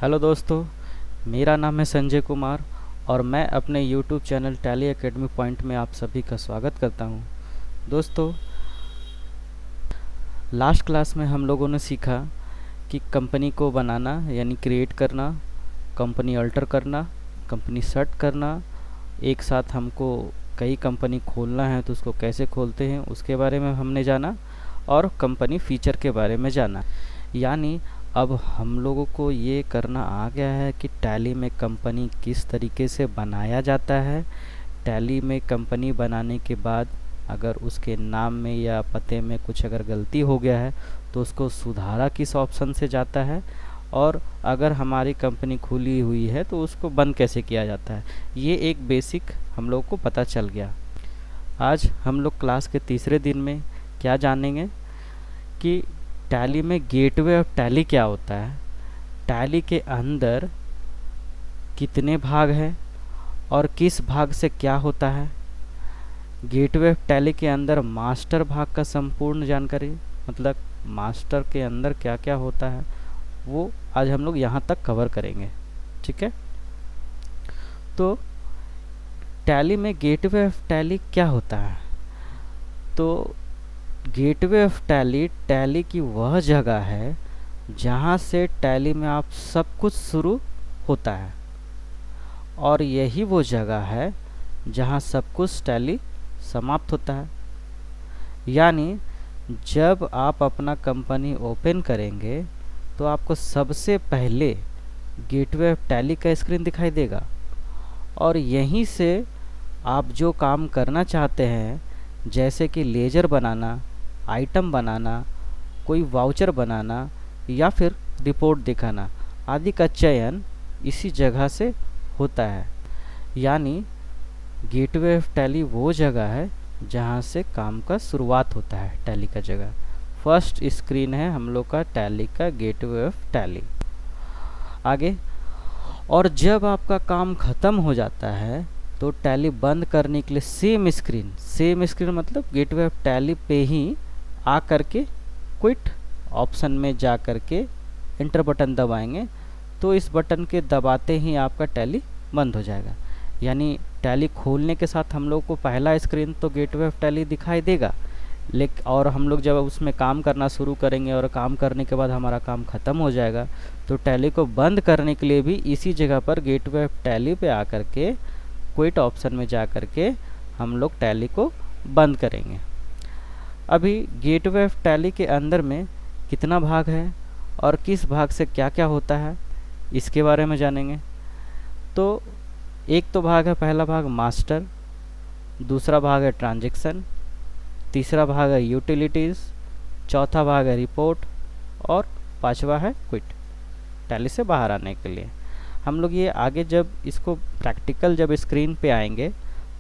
Hello दोस्तों, मेरा नाम है संजय कुमार और मैं अपने YouTube channel tally academy point में आप सभी का स्वागत करता हूं। दोस्तों, लास्ट क्लास में हम लोगों ने सीखा कि कंपनी को बनाना यानी क्रिएट करना, कंपनी अल्टर करना, कंपनी सेट करना, एक साथ हमको कई कंपनी खोलना है तो उसको कैसे खोलते हैं उसके बारे में हमने जाना और कंपनी फीचर के बारे में जाना। यानी अब हम लोगों को ये करना आ गया है कि टैली में कंपनी किस तरीके से बनाया जाता है। टैली में कंपनी बनाने के बाद अगर उसके नाम में या पते में कुछ अगर गलती हो गया है तो उसको सुधारा किस ऑप्शन से जाता है, और अगर हमारी कंपनी खुली हुई है तो उसको बंद कैसे किया जाता है। ये एक बेसिक हम लोग को पता चल गया। आज हम लोग क्लास के तीसरे दिन में क्या जानेंगे कि टैली में गेटवे ऑफ टैली क्या होता है, टैली के अंदर कितने भाग हैं और किस भाग से क्या होता है। गेटवे ऑफ टैली के अंदर मास्टर भाग का संपूर्ण जानकारी, मतलब मास्टर के अंदर क्या क्या होता है, वो आज हम लोग यहाँ तक कवर करेंगे। ठीक है, तो टैली में गेटवे ऑफ टैली क्या होता है। तो गेटवे ऑफ टैली टैली की वह जगह है जहाँ से टैली में आप सब कुछ शुरू होता है, और यही वो जगह है जहाँ सब कुछ टैली समाप्त होता है। यानी जब आप अपना कंपनी ओपन करेंगे तो आपको सबसे पहले गेटवे ऑफ टैली का स्क्रीन दिखाई देगा, और यहीं से आप जो काम करना चाहते हैं जैसे कि लेजर बनाना, आइटम बनाना, कोई वाउचर बनाना या फिर रिपोर्ट दिखाना आदि का चयन इसी जगह से होता है। यानी गेटवे ऑफ टैली वो जगह है जहाँ से काम का शुरुआत होता है। टैली का जगह फर्स्ट स्क्रीन है हम लोग का टैली का गेटवे ऑफ टैली। आगे, और जब आपका काम ख़त्म हो जाता है तो टैली बंद करने के लिए सेम स्क्रीन मतलब गेटवे ऑफ टैली पे ही आ करके क्विट ऑप्शन में जा करके एंटर बटन दबाएंगे तो इस बटन के दबाते ही आपका टैली बंद हो जाएगा। यानी टैली खोलने के साथ हम लोग को पहला स्क्रीन तो गेटवे ऑफ टैली दिखाई देगा, लेकिन और हम लोग जब उसमें काम करना शुरू करेंगे और काम करने के बाद हमारा काम ख़त्म हो जाएगा तो टैली को बंद करने के लिए भी इसी जगह पर गेटवे ऑफ टैली पे आकर के क्विट ऑप्शन में जा कर के हम लोग टैली को बंद करेंगे। अभी गेटवे ऑफ टैली के अंदर में कितना भाग है और किस भाग से क्या क्या होता है इसके बारे में जानेंगे। तो एक तो भाग है, पहला भाग मास्टर, दूसरा भाग है ट्रांजैक्शन, तीसरा भाग है यूटिलिटीज़, चौथा भाग है रिपोर्ट और पांचवा है क्विट, टैली से बाहर आने के लिए। हम लोग ये आगे जब इसको प्रैक्टिकल जब स्क्रीन पे आएंगे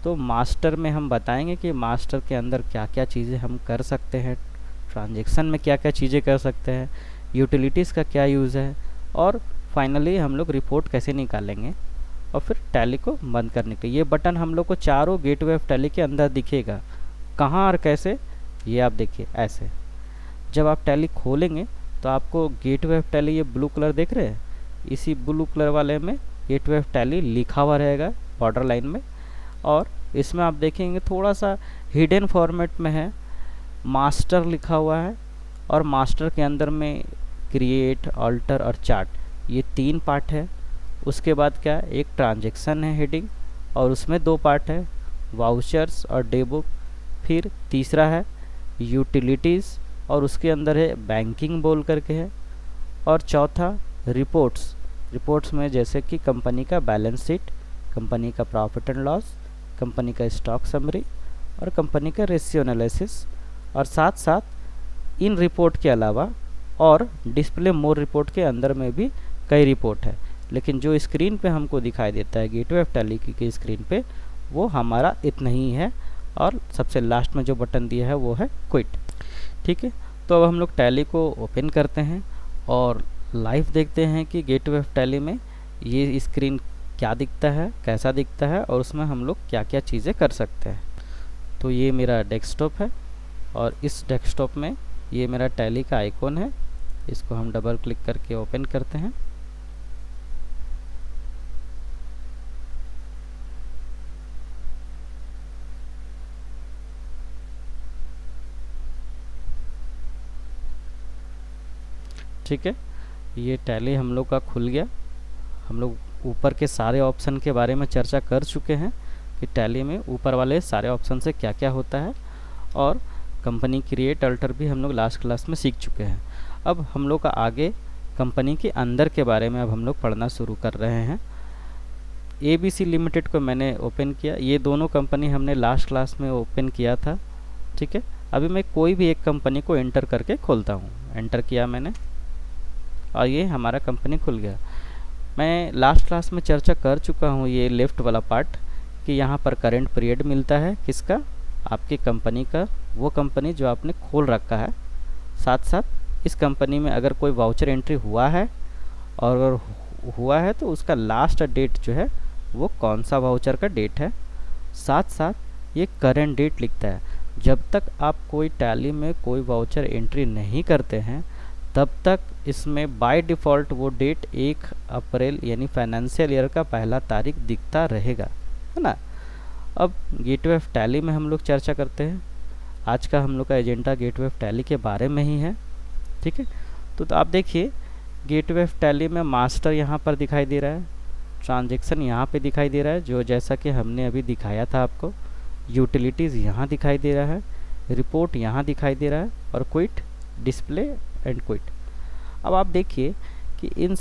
तो मास्टर में हम बताएंगे कि मास्टर के अंदर क्या क्या चीज़ें हम कर सकते हैं, ट्रांजैक्शन में क्या क्या चीज़ें कर सकते हैं, यूटिलिटीज़ का क्या यूज़ है, और फाइनली हम लोग रिपोर्ट कैसे निकालेंगे और फिर टैली को बंद करने के। ये बटन हम लोग को चारों गेटवे ऑफ टैली के अंदर दिखेगा। कहाँ और कैसे, ये आप देखिए। ऐसे जब आप टैली खोलेंगे तो आपको गेटवे ऑफ टैली ये ब्लू कलर देख रहे हैं, इसी ब्लू कलर वाले में गेटवे ऑफ टैली लिखा हुआ रहेगा बॉर्डर लाइन में, और इसमें आप देखेंगे थोड़ा सा हिडन फॉर्मेट में है, मास्टर लिखा हुआ है, और मास्टर के अंदर में क्रिएट, अल्टर और चार्ट, ये तीन पार्ट है। उसके बाद क्या है, एक ट्रांजैक्शन है हेडिंग, और उसमें दो पार्ट है, वाउचर्स और डे बुक। फिर तीसरा है यूटिलिटीज़ और उसके अंदर है बैंकिंग बोल करके है, और चौथा रिपोर्ट्स में जैसे कि कंपनी का बैलेंस शीट, कंपनी का प्रॉफिट एंड लॉस, कंपनी का स्टॉक समरी और कंपनी का रेशियो एनालिसिस। और साथ साथ इन रिपोर्ट के अलावा और डिस्प्ले मोर रिपोर्ट के अंदर में भी कई रिपोर्ट है, लेकिन जो स्क्रीन पे हमको दिखाई देता है गेटवे ऑफ टैली की स्क्रीन पे वो हमारा इतना ही है, और सबसे लास्ट में जो बटन दिया है वो है क्विट। ठीक है, तो अब हम लोग टैली को ओपन करते हैं और लाइव देखते हैं कि गेटवे ऑफ टैली में ये स्क्रीन क्या दिखता है, कैसा दिखता है, और उसमें हम लोग क्या क्या चीज़ें कर सकते हैं। तो ये मेरा डेस्कटॉप है और इस डेस्कटॉप में ये मेरा टैली का आइकॉन है, इसको हम डबल क्लिक करके ओपन करते हैं। ठीक है, ये टैली हम लोग का खुल गया। हम लोग ऊपर के सारे ऑप्शन के बारे में चर्चा कर चुके हैं कि टैली में ऊपर वाले सारे ऑप्शन से क्या क्या होता है, और कंपनी क्रिएट अल्टर भी हम लोग लास्ट क्लास में सीख चुके हैं। अब हम लोग का आगे कंपनी के अंदर के बारे में अब हम लोग पढ़ना शुरू कर रहे हैं। ABC लिमिटेड को मैंने ओपन किया, ये दोनों कंपनी हमने लास्ट क्लास में ओपन किया था। ठीक है, अभी मैं कोई भी एक कंपनी को एंटर करके खोलता हूँ। एंटर किया मैंने और ये हमारा कंपनी खुल गया। मैं लास्ट क्लास में चर्चा कर चुका हूँ ये लेफ़्ट वाला पार्ट कि यहाँ पर करंट पीरियड मिलता है किसका, आपकी कंपनी का, वो कंपनी जो आपने खोल रखा है। साथ साथ इस कंपनी में अगर कोई वाउचर एंट्री हुआ है, और अगर हुआ है तो उसका लास्ट डेट जो है वो कौन सा वाउचर का डेट है। साथ साथ ये करंट डेट लिखता है। जब तक आप कोई टैली में कोई वाउचर एंट्री नहीं करते हैं तब तक इसमें बाय डिफ़ॉल्ट वो डेट 1 अप्रैल यानी फाइनेंशियल ईयर का पहला तारीख दिखता रहेगा, है ना। अब गेटवे ऑफ टैली में हम लोग चर्चा करते हैं। आज का हम लोग का एजेंडा गेटवे ऑफ टैली के बारे में ही है। ठीक है, तो आप देखिए गेटवे ऑफ टैली में मास्टर यहाँ पर दिखाई दे रहा है, ट्रांजैक्शन यहाँ पे दिखाई दे रहा है जो जैसा कि हमने अभी दिखाया था आपको, यूटिलिटीज़ यहाँ दिखाई दे रहा है, रिपोर्ट यहाँ दिखाई दे रहा है, और क्विट, डिस्प्ले एंड क्विट। अब आप देखिए कि इन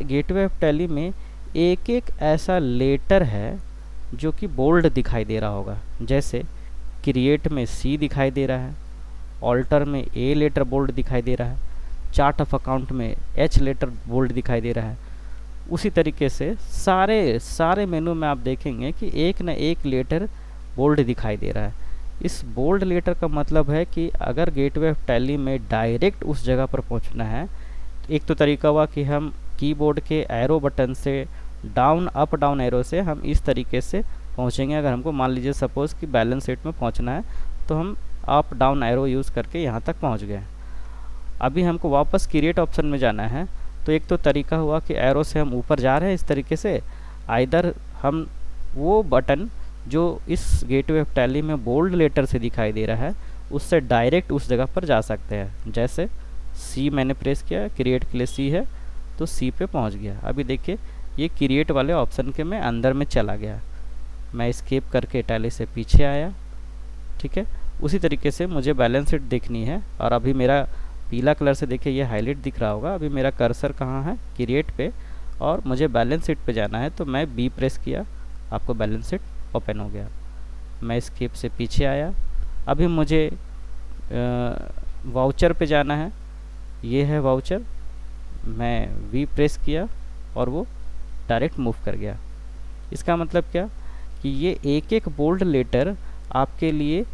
गेटवे ऑफ टैली में एक एक ऐसा लेटर है जो कि बोल्ड दिखाई दे रहा होगा। जैसे क्रिएट में C दिखाई दे रहा है, ऑल्टर में A लेटर बोल्ड दिखाई दे रहा है, चार्ट ऑफ अकाउंट में H लेटर बोल्ड दिखाई दे रहा है। उसी तरीके से सारे मेनू में आप देखेंगे कि एक न एक लेटर बोल्ड दिखाई दे रहा है। इस बोल्ड लेटर का मतलब है कि अगर गेटवे ऑफ टैली में डायरेक्ट उस जगह पर पहुंचना है, एक तो तरीका हुआ कि हम कीबोर्ड के एरो बटन से डाउन अप डाउन एरो से हम इस तरीके से पहुंचेंगे। अगर हमको मान लीजिए सपोज़ कि बैलेंस शीट में पहुंचना है तो हम अप डाउन एरो यूज़ करके यहाँ तक पहुँच गए। अभी हमको वापस क्रिएट ऑप्शन में जाना है तो एक तो तरीका हुआ कि एरो से हम ऊपर जा रहे हैं इस तरीके से, आइदर हम वो बटन जो इस गेटवे ऑफ टैली में बोल्ड लेटर से दिखाई दे रहा है उससे डायरेक्ट उस जगह पर जा सकते हैं। जैसे C मैंने प्रेस किया, क्रिएट के लिए C है तो C पे पहुंच गया। अभी देखिए ये क्रिएट वाले ऑप्शन के मैं अंदर में चला गया, मैं स्केप करके टैली से पीछे आया। ठीक है, उसी तरीके से मुझे बैलेंस शीट देखनी है, और अभी मेरा पीला कलर से देखिए ये हाईलाइट दिख रहा होगा। अभी मेरा कर्सर कहाँ है, क्रिएट पे, और मुझे बैलेंस शीट पे जाना है तो मैं B प्रेस किया, आपको बैलेंस शीट ओपन हो गया। मैं स्केप से पीछे आया। अभी मुझे वाउचर पे जाना है, ये है वाउचर, मैं V प्रेस किया और वो डायरेक्ट मूव कर गया। इसका मतलब क्या कि ये एक एक बोल्ड लेटर आपके लिए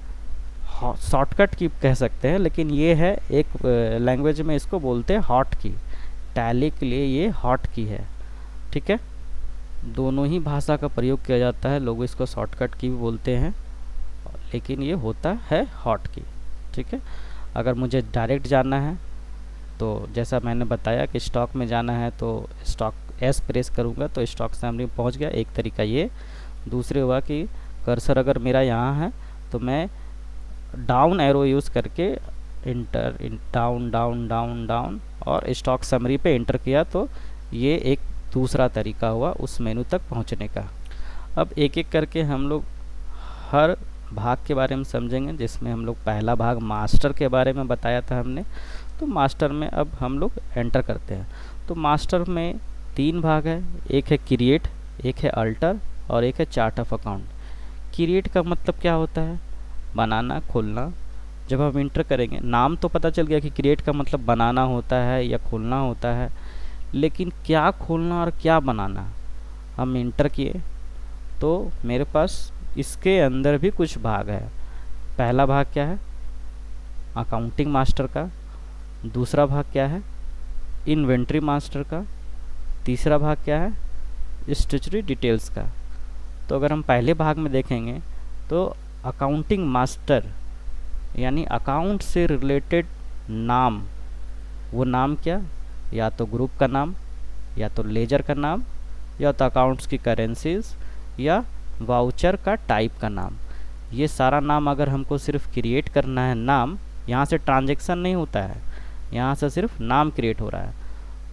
शॉर्टकट की कह सकते हैं, लेकिन ये है एक लैंग्वेज में इसको बोलते हैं हॉट की। टैली के लिए ये हॉट की है। ठीक है, दोनों ही भाषा का प्रयोग किया जाता है, लोग इसको शॉर्टकट की भी बोलते हैं, लेकिन ये होता है हॉट की। ठीक है, अगर मुझे डायरेक्ट जाना है तो जैसा मैंने बताया कि स्टॉक में जाना है तो स्टॉक S प्रेस करूँगा तो स्टॉक समरी में पहुँच गया, एक तरीका ये। दूसरे हुआ कि कर्सर अगर मेरा यहाँ है तो मैं डाउन एरो यूज़ करके inter down down down down और स्टॉक समरी पे इंटर किया तो ये एक दूसरा तरीका हुआ उस मेनू तक पहुंचने का। अब एक एक करके हम लोग हर भाग के बारे में समझेंगे, जिसमें हम लोग पहला भाग मास्टर के बारे में बताया था हमने। तो मास्टर में अब हम लोग एंटर करते हैं। तो मास्टर में 3 भाग है, एक है क्रिएट, एक है अल्टर और एक है चार्ट ऑफ अकाउंट। क्रिएट का मतलब क्या होता है, बनाना, खोलना। जब हम इंटर करेंगे, नाम तो पता चल गया कि क्रिएट का मतलब बनाना होता है या खोलना होता है, लेकिन क्या खोलना और क्या बनाना। हम इंटर किए तो मेरे पास इसके अंदर भी कुछ भाग है। पहला भाग क्या है, अकाउंटिंग मास्टर का। दूसरा भाग क्या है, इन्वेंट्री मास्टर का। तीसरा भाग क्या है, स्टैट्यूटरी डिटेल्स का। तो अगर हम पहले भाग में देखेंगे तो अकाउंटिंग मास्टर यानी अकाउंट से रिलेटेड नाम, वो नाम क्या, या तो ग्रुप का नाम, या तो लेजर का नाम, या तो अकाउंट्स की करेंसीज, या वाउचर का टाइप का नाम। ये सारा नाम अगर हमको सिर्फ क्रिएट करना है नाम, यहाँ से ट्रांजैक्शन नहीं होता है, यहाँ से सिर्फ नाम क्रिएट हो रहा है।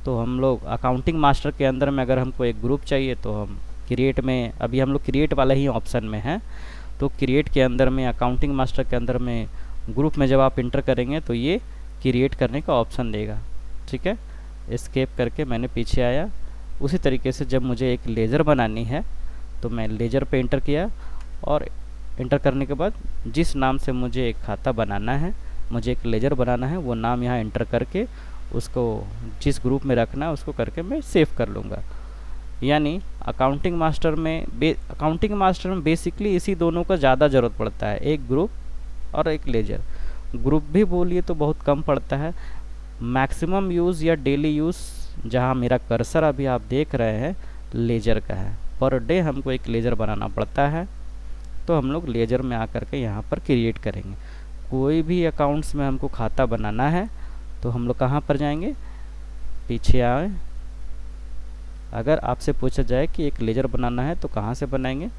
तो हम लोग अकाउंटिंग मास्टर के अंदर में अगर हमको एक ग्रुप चाहिए तो हम क्रिएट में, अभी हम लोग क्रिएट वाला ही ऑप्शन में है, तो क्रिएट के अंदर में अकाउंटिंग मास्टर के अंदर में ग्रुप में जब आप इंटर करेंगे तो ये क्रिएट करने का ऑप्शन देगा। ठीक है, एस्केप करके मैंने पीछे आया। उसी तरीके से जब मुझे एक लेजर बनानी है तो मैं लेजर पे इंटर किया, और इंटर करने के बाद जिस नाम से मुझे एक खाता बनाना है, मुझे एक लेजर बनाना है, वो नाम यहाँ इंटर करके उसको जिस ग्रुप में रखना है उसको करके मैं सेव कर लूँगा। यानी अकाउंटिंग मास्टर में बेसिकली इसी दोनों का ज़्यादा ज़रूरत पड़ता है, एक ग्रुप और एक लेजर। ग्रुप भी बोलिए तो बहुत कम पड़ता है, मैक्सिमम यूज़ या डेली यूज़ जहाँ मेरा कर्सर अभी आप देख रहे हैं लेजर का है। पर डे हमको एक लेजर बनाना पड़ता है, तो हम लोग लेजर में आकर के यहाँ पर क्रिएट करेंगे। कोई भी अकाउंट्स में हमको खाता बनाना है तो हम लोग कहाँ पर जाएंगे, पीछे आए। अगर आपसे पूछा जाए कि एक लेजर बनाना है तो कहाँ से बनाएंगे,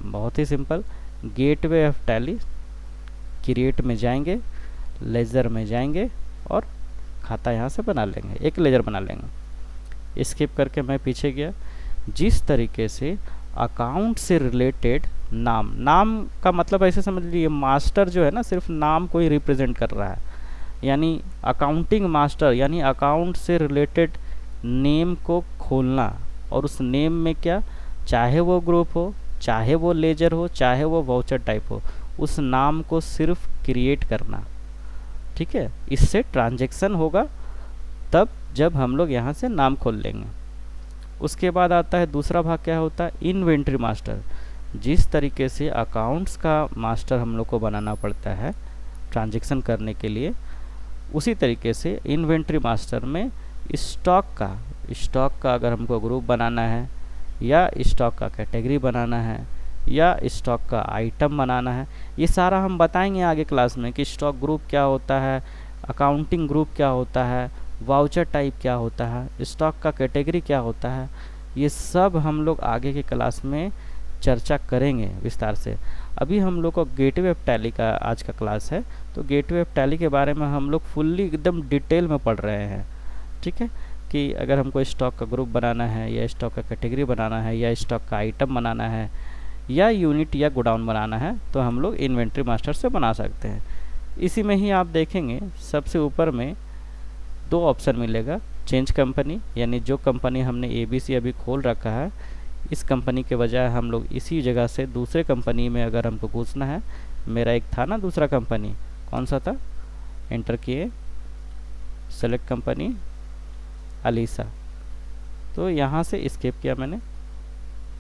बहुत ही simple, gateway of Tally, create में जाएंगे, लेजर में जाएंगे और खाता यहाँ से बना लेंगे, एक लेजर बना लेंगे। स्किप करके मैं पीछे गया। जिस तरीके से अकाउंट से रिलेटेड नाम का मतलब ऐसे समझ लीजिए, मास्टर जो है ना सिर्फ नाम को ही रिप्रेजेंट कर रहा है, यानी अकाउंटिंग मास्टर यानी अकाउंट से रिलेटेड नेम को खोलना, और उस नेम में क्या, चाहे वो ग्रुप हो, चाहे वो लेजर हो, चाहे वो वाउचर टाइप हो, उस नाम को सिर्फ क्रिएट करना। ठीक है, इससे ट्रांजैक्शन होगा तब जब हम लोग यहाँ से नाम खोल लेंगे। उसके बाद आता है दूसरा भाग, क्या होता है, इन्वेंट्री मास्टर। जिस तरीके से अकाउंट्स का मास्टर हम लोग को बनाना पड़ता है ट्रांजैक्शन करने के लिए, उसी तरीके से इन्वेंट्री मास्टर में स्टॉक का अगर हमको ग्रुप बनाना है, या स्टॉक का कैटेगरी बनाना है, या स्टॉक का आइटम बनाना है, ये सारा हम बताएंगे आगे क्लास में कि स्टॉक ग्रुप क्या होता है, अकाउंटिंग ग्रुप क्या होता है, वाउचर टाइप क्या होता है, स्टॉक का कैटेगरी क्या होता है। ये सब हम लोग आगे के क्लास में चर्चा करेंगे विस्तार से। अभी हम लोग को गेटवे ऑफ टैली का आज का क्लास है, तो गेटवे ऑफ टैली के बारे में हम लोग फुल्ली एकदम डिटेल में पढ़ रहे हैं। ठीक है, कि अगर हमको स्टॉक का ग्रुप बनाना है, या स्टॉक का कैटेगरी बनाना है, या स्टॉक का आइटम बनाना है, या यूनिट या गोडाउन बनाना है, तो हम लोग इन्वेंट्री मास्टर से बना सकते हैं। इसी में ही आप देखेंगे सबसे ऊपर में दो ऑप्शन मिलेगा, चेंज कंपनी, यानी जो कंपनी हमने ABC अभी खोल रखा है, इस कंपनी के बजाय हम लोग इसी जगह से दूसरे कंपनी में अगर हमको घुसना है, मेरा एक था ना दूसरा कंपनी, कौन सा था, एंटर किए, सेलेक्ट कंपनी अलीसा, तो यहाँ से स्किप किया मैंने,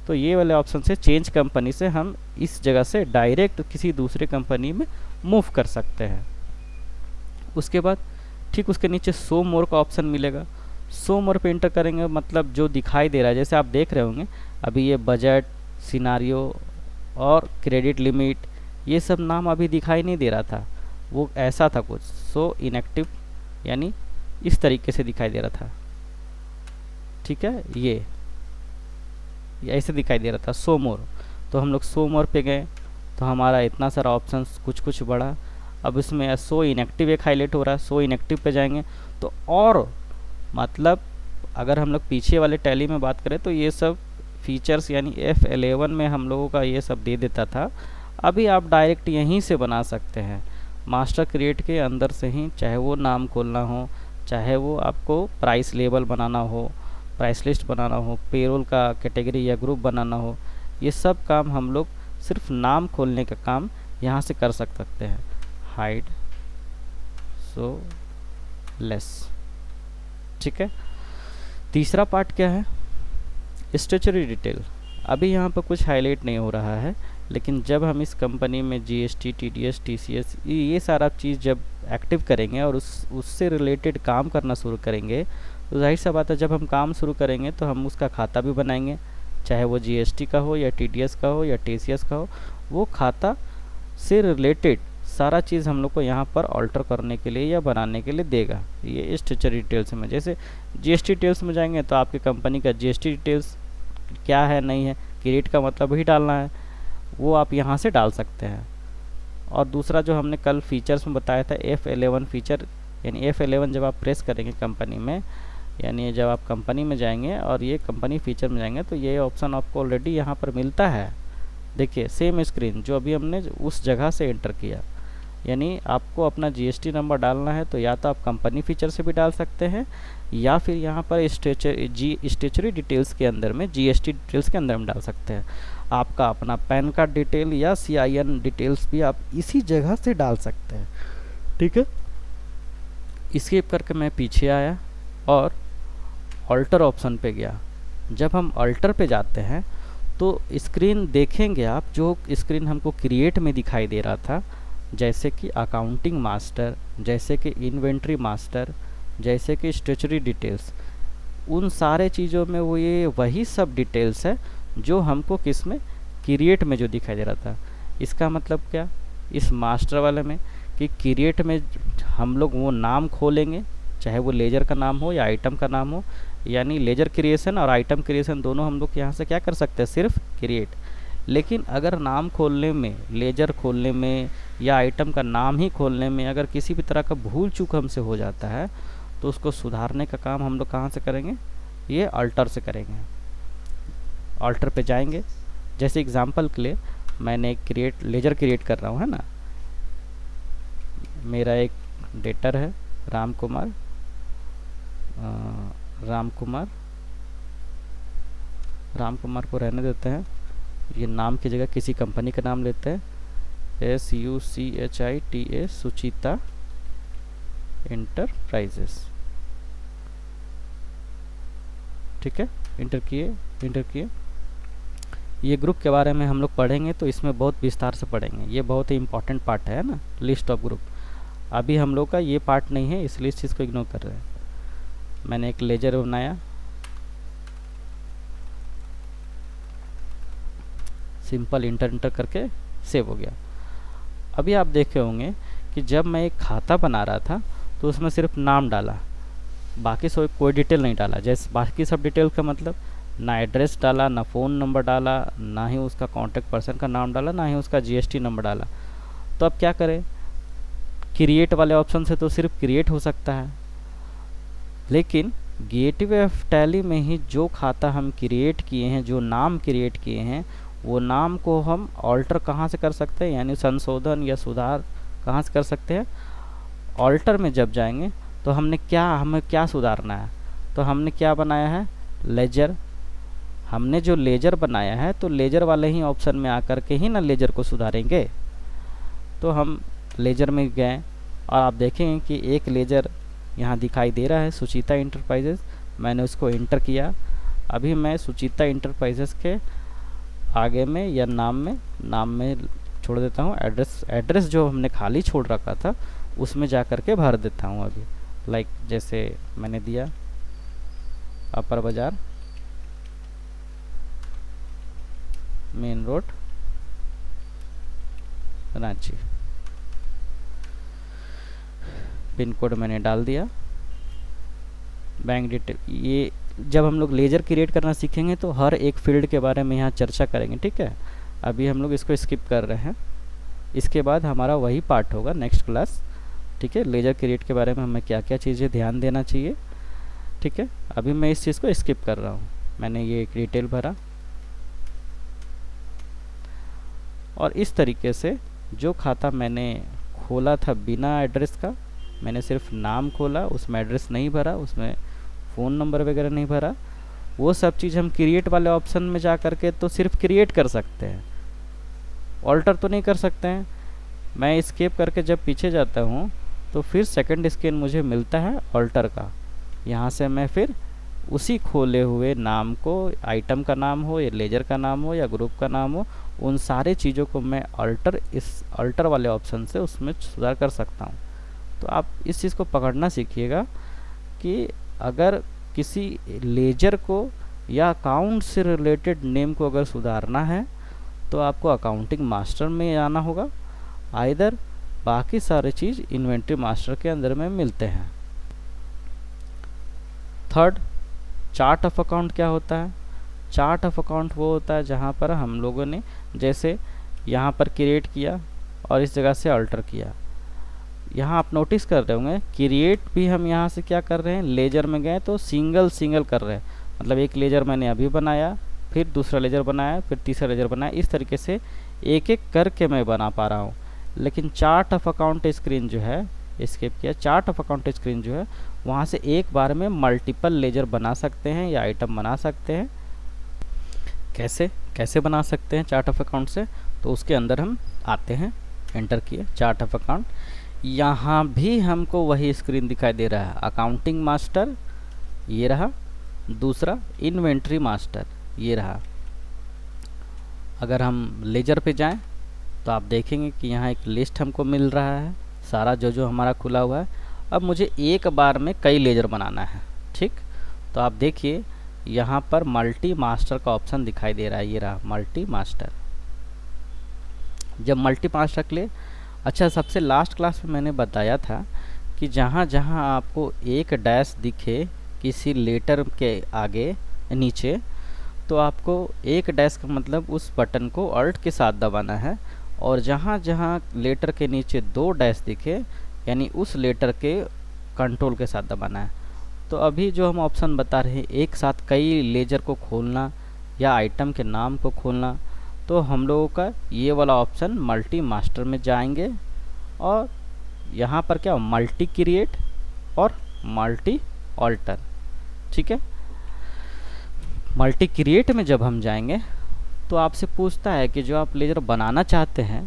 तो ये वाले ऑप्शन से चेंज कंपनी से हम इस जगह से डायरेक्ट किसी दूसरे कंपनी में मूव कर सकते हैं। उसके बाद ठीक उसके नीचे शो मोर का ऑप्शन मिलेगा, शो मोर पे इंटर करेंगे, मतलब जो दिखाई दे रहा है, जैसे आप देख रहे होंगे अभी ये बजट, सिनारियो और क्रेडिट लिमिट, ये सब नाम अभी दिखाई नहीं दे रहा था, वो ऐसा था कुछ, सो इनएक्टिव, यानी इस तरीके से दिखाई दे रहा था। ठीक है, ये ऐसे दिखाई दे रहा था शो मोर, तो हम लोग शो मोर पे गए तो हमारा इतना सारा ऑप्शन कुछ बढ़ा। अब इसमें शो इनएक्टिव एक हाईलाइट हो रहा है, शो इनएक्टिव पे जाएंगे तो और मतलब अगर हम लोग पीछे वाले टैली में बात करें तो ये सब फीचर्स यानी F11 में हम लोगों का ये सब दे देता था, अभी आप डायरेक्ट यहीं से बना सकते हैं मास्टर क्रिएट के अंदर से ही, चाहे वो नाम खोलना हो, चाहे वो आपको प्राइस लेबल बनाना हो, प्राइस लिस्ट बनाना हो, पेरोल का कैटेगरी या ग्रुप बनाना हो, ये सब काम हम लोग सिर्फ नाम खोलने का काम यहाँ से कर सकते हैं। Hide so less. ठीक है, तीसरा पार्ट क्या है, स्टैट्यूटरी डिटेल। अभी यहाँ पर कुछ हाईलाइट नहीं हो रहा है, लेकिन जब हम इस कंपनी में GST, TDS, TCS ये सारा चीज़ जब एक्टिव करेंगे और उससे रिलेटेड काम करना शुरू करेंगे, तो जाहिर सा बात है जब हम काम शुरू करेंगे तो हम उसका खाता भी बनाएंगे, चाहे वो GST का हो या TDS का हो या TCS का हो, वो खाता से रिलेटेड सारा चीज़ हम लोग को यहाँ पर ऑल्टर करने के लिए या बनाने के लिए देगा। ये स्ट्रक्चर डिटेल्स में, जैसे GST डिटेल्स में जाएंगे तो आपकी कंपनी का GST डिटेल्स क्या है नहीं है, क्रेडिट का मतलब ही डालना है, वो आप यहाँ से डाल सकते हैं। और दूसरा जो हमने कल फीचर्स में बताया था F11 फीचर, यानी F11 जब आप प्रेस करेंगे कंपनी में, यानी जब आप कंपनी में जाएंगे और ये कंपनी फीचर में जाएंगे तो ये ऑप्शन आपको ऑलरेडी यहाँ पर मिलता है। देखिए सेम स्क्रीन जो अभी हमने उस जगह से एंटर किया। यानी आपको अपना जीएसटी नंबर डालना है तो या तो आप कंपनी फीचर से भी डाल सकते हैं, या फिर यहाँ पर स्टेचुरी डिटेल्स के अंदर में, जीएसटी डिटेल्स के अंदर में डाल सकते हैं। आपका अपना पैन कार्ड डिटेल या सीआईएन डिटेल्स भी आप इसी जगह से डाल सकते हैं। ठीक है, स्किप करके मैं पीछे आया और अल्टर ऑप्शन पे गया। जब हम अल्टर पे जाते हैं तो स्क्रीन देखेंगे आप, जो स्क्रीन हमको क्रिएट में दिखाई दे रहा था, जैसे कि अकाउंटिंग मास्टर, जैसे कि इन्वेंट्री मास्टर, जैसे कि स्टेचुरी डिटेल्स, उन सारे चीज़ों में वो ये वही सब डिटेल्स है जो हमको किस में, क्रिएट में जो दिखाई दे रहा था। इसका मतलब क्या, इस मास्टर वाले में कि क्रिएट में हम लोग वो नाम खोलेंगे, चाहे वो लेजर का नाम हो या आइटम का नाम हो, यानी लेजर क्रिएशन और आइटम क्रिएशन दोनों हम लोग यहाँ से क्या कर सकते हैं, सिर्फ क्रिएट। लेकिन अगर नाम खोलने में, लेजर खोलने में या आइटम का नाम ही खोलने में अगर किसी भी तरह का भूल चूक हमसे हो जाता है तो उसको सुधारने का काम हम लोग कहाँ से करेंगे, ये अल्टर से करेंगे। अल्टर पे जाएंगे, जैसे एग्जांपल के लिए मैंने एक लेजर क्रिएट कर रहा हूँ, है ना। मेरा एक डेटर है राम कुमार को रहने देते हैं। ये नाम की जगह किसी कंपनी का नाम लेते हैं, SUCHITA, सुचिता एंटरप्राइजेस। ठीक है, इंटर किए। ये ग्रुप के बारे में हम लोग पढ़ेंगे तो इसमें बहुत विस्तार से पढ़ेंगे, ये बहुत ही इंपॉर्टेंट पार्ट है ना, लिस्ट ऑफ ग्रुप। अभी हम लोग का ये पार्ट नहीं है, इसलिए इस चीज़ को इग्नोर कर रहे हैं। मैंने एक लेजर बनाया, सिंपल इंटर करके सेव हो गया। अभी आप देखे होंगे कि जब मैं एक खाता बना रहा था तो उसमें सिर्फ नाम डाला, बाकी कोई डिटेल नहीं डाला। जैसे बाकी सब डिटेल का मतलब, ना एड्रेस डाला, ना फ़ोन नंबर डाला, ना ही उसका कॉन्टैक्ट पर्सन का नाम डाला, ना ही उसका जीएसटी नंबर डाला। तो अब क्या करें, क्रिएट वाले ऑप्शन से तो सिर्फ क्रिएट हो सकता है, लेकिन गेटवे ऑफ टैली में ही जो खाता हम क्रिएट किए हैं, जो नाम क्रिएट किए हैं, वो नाम को हम ऑल्टर कहाँ से कर सकते हैं, यानी संशोधन या सुधार कहाँ से कर सकते हैं, ऑल्टर में जब जाएंगे तो हमें क्या सुधारना है। तो हमने क्या बनाया है, लेजर। हमने जो लेजर बनाया है तो लेजर वाले ही ऑप्शन में आकर के ही ना लेजर को सुधारेंगे। तो हम लेजर में गए और आप देखेंगे कि एक लेजर यहाँ दिखाई दे रहा है, सुचिता इंटरप्राइजेस। मैंने उसको इंटर किया। अभी मैं सुचिता इंटरप्राइजेस के आगे में या नाम में छोड़ देता हूँ एड्रेस जो हमने खाली छोड़ रखा था उसमें जा कर के भर देता हूँ। अभी लाइक जैसे मैंने दिया अपर बाज़ार, main road, Ranchi, pin code मैंने डाल दिया, बैंक डिटेल। ये जब हम लोग लेजर क्रिएट करना सीखेंगे तो हर एक फील्ड के बारे में यहाँ चर्चा करेंगे, ठीक है। अभी हम लोग इसको स्किप कर रहे हैं, इसके बाद हमारा वही पार्ट होगा नेक्स्ट क्लास, ठीक है। लेजर क्रिएट के बारे में हमें क्या क्या चीज़ें ध्यान देना चाहिए, ठीक है। अभी मैं इस चीज़ को स्किप कर रहा हूँ। मैंने ये एक डिटेल भरा और इस तरीके से जो खाता मैंने खोला था बिना एड्रेस का, मैंने सिर्फ नाम खोला, उसमें एड्रेस नहीं भरा, उसमें फ़ोन नंबर वगैरह नहीं भरा, वो सब चीज़ हम क्रिएट वाले ऑप्शन में जा कर के तो सिर्फ क्रिएट कर सकते हैं, ऑल्टर तो नहीं कर सकते हैं। मैं स्केप करके जब पीछे जाता हूँ तो फिर सेकंड स्क्रीन मुझे मिलता है ऑल्टर का। यहाँ से मैं फिर उसी खोले हुए नाम को, आइटम का नाम हो या लेजर का नाम हो या ग्रुप का नाम हो, उन सारे चीज़ों को मैं इस ऑल्टर वाले ऑप्शन से उसमें सुधार कर सकता हूँ। तो आप इस चीज़ को पकड़ना सीखिएगा कि अगर किसी लेजर को या अकाउंट से रिलेटेड नेम को अगर सुधारना है तो आपको अकाउंटिंग मास्टर में आना होगा, आइदर बाकी सारे चीज़ इन्वेंट्री मास्टर के अंदर में मिलते हैं। थर्ड, चार्ट ऑफ अकाउंट क्या होता है। चार्ट ऑफ अकाउंट वो होता है जहाँ पर हम लोगों ने जैसे यहाँ पर क्रिएट किया और इस जगह से अल्टर किया। यहाँ आप नोटिस कर रहे होंगे क्रिएट भी हम यहाँ से क्या कर रहे हैं, लेजर में गए तो सिंगल सिंगल कर रहे हैं। मतलब एक लेजर मैंने अभी बनाया, फिर दूसरा लेजर बनाया, फिर तीसरा लेजर बनाया, इस तरीके से एक एक करके मैं बना पा रहा हूँ। लेकिन चार्ट ऑफ अकाउंट स्क्रीन जो है, एस्केप किया, चार्ट ऑफ अकाउंट स्क्रीन जो है वहाँ से एक बार में मल्टीपल लेजर बना सकते हैं या आइटम बना सकते हैं। कैसे कैसे बना सकते हैं चार्ट ऑफ अकाउंट से, तो उसके अंदर हम आते हैं, एंटर किए चार्ट ऑफ अकाउंट। यहाँ भी हमको वही स्क्रीन दिखाई दे रहा है, अकाउंटिंग मास्टर ये रहा, दूसरा इन्वेंट्री मास्टर ये रहा। अगर हम लेजर पे जाएं तो आप देखेंगे कि यहाँ एक लिस्ट हमको मिल रहा है, सारा जो हमारा खुला हुआ है। अब मुझे एक बार में कई लेजर बनाना है, ठीक। तो आप देखिए यहाँ पर मल्टी मास्टर का ऑप्शन दिखाई दे रहा है, ये रहा मल्टी मास्टर। जब मल्टी मास्टर के लिए, अच्छा सबसे लास्ट क्लास में मैंने बताया था कि जहाँ जहाँ आपको एक डैश दिखे किसी लेटर के आगे नीचे, तो आपको एक डैश का मतलब उस बटन को अल्ट के साथ दबाना है, और जहाँ जहाँ लेटर के नीचे दो डैश दिखे यानी उस लेटर के कंट्रोल के साथ दबाना है। तो अभी जो हम ऑप्शन बता रहे हैं एक साथ कई लेजर को खोलना या आइटम के नाम को खोलना, तो हम लोगों का ये वाला ऑप्शन मल्टी मास्टर में जाएंगे, और यहाँ पर क्या मल्टी क्रिएट और मल्टी ऑल्टर, ठीक है। मल्टी क्रिएट में जब हम जाएंगे तो आपसे पूछता है कि जो आप लेजर बनाना चाहते हैं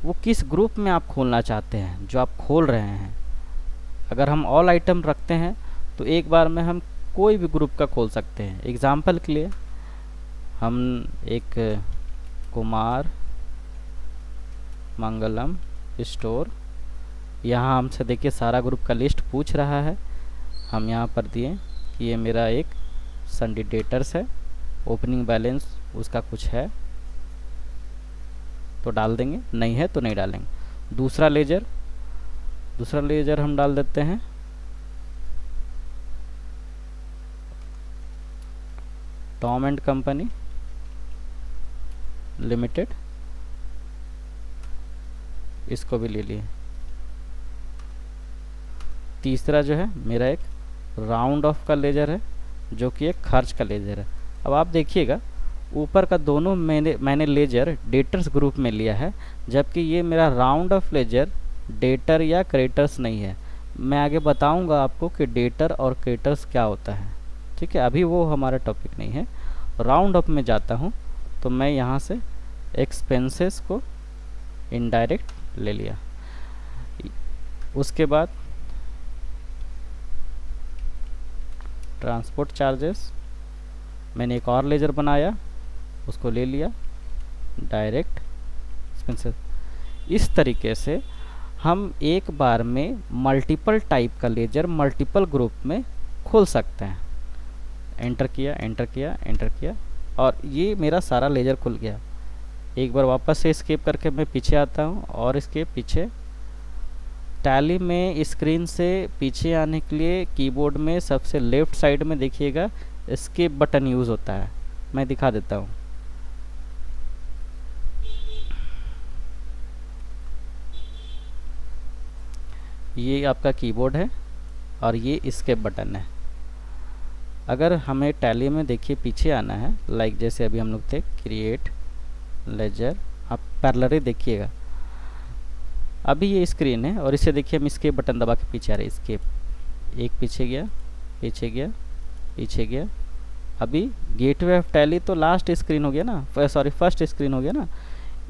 वो किस ग्रुप में आप खोलना चाहते हैं, जो आप खोल रहे हैं। अगर हम ऑल आइटम रखते हैं तो एक बार में हम कोई भी ग्रुप का खोल सकते हैं। एग्जाम्पल के लिए हम एक कुमार मंगलम स्टोर, यहाँ हमसे देखिए सारा ग्रुप का लिस्ट पूछ रहा है। हम यहाँ पर दिए कि ये मेरा एक संडे डेटर्स है, ओपनिंग बैलेंस उसका कुछ है तो डाल देंगे, नहीं है तो नहीं डालेंगे। दूसरा लेजर हम डाल देते हैं टॉम एंड कंपनी लिमिटेड, इसको भी ले लिए। तीसरा जो है मेरा एक राउंड ऑफ का लेजर है जो कि एक खर्च का लेजर है। अब आप देखिएगा ऊपर का दोनों मैंने लेजर डेटर्स ग्रुप में लिया है, जबकि ये मेरा राउंड ऑफ लेजर डेटर या क्रेडिटर्स नहीं है। मैं आगे बताऊंगा आपको कि डेटर और क्रेडिटर्स क्या होता है, ठीक है। अभी वो हमारा टॉपिक नहीं है। राउंड ऑफ में जाता हूँ तो मैं यहाँ से एक्सपेंसेस को इनडायरेक्ट ले लिया। उसके बाद ट्रांसपोर्ट चार्जेस मैंने एक और लेजर बनाया, उसको ले लिया डायरेक्ट एक्सपेंसेस। इस तरीके से हम एक बार में मल्टीपल टाइप का लेजर मल्टीपल ग्रुप में खोल सकते हैं। एंटर किया एंटर किया एंटर किया और ये मेरा सारा लेजर खुल गया। एक बार वापस से एस्केप करके मैं पीछे आता हूँ और इसके पीछे टैली में स्क्रीन से पीछे आने के लिए कीबोर्ड में सबसे लेफ्ट साइड में देखिएगा एस्केप बटन यूज़ होता है। मैं दिखा देता हूँ। ये आपका कीबोर्ड है और ये एस्केप बटन है। अगर हमें टैली में देखिए पीछे आना है, लाइक जैसे अभी हम लोग थे क्रिएट लेजर, आप पैरेलली देखिएगा। अभी ये स्क्रीन है और इसे देखिए हम एस्केप बटन दबा के पीछे आ रहे हैं। एस्केप, एक पीछे गया पीछे गया पीछे गया। अभी गेटवे ऑफ टैली तो लास्ट स्क्रीन हो गया ना, सॉरी फर्स्ट स्क्रीन हो गया ना।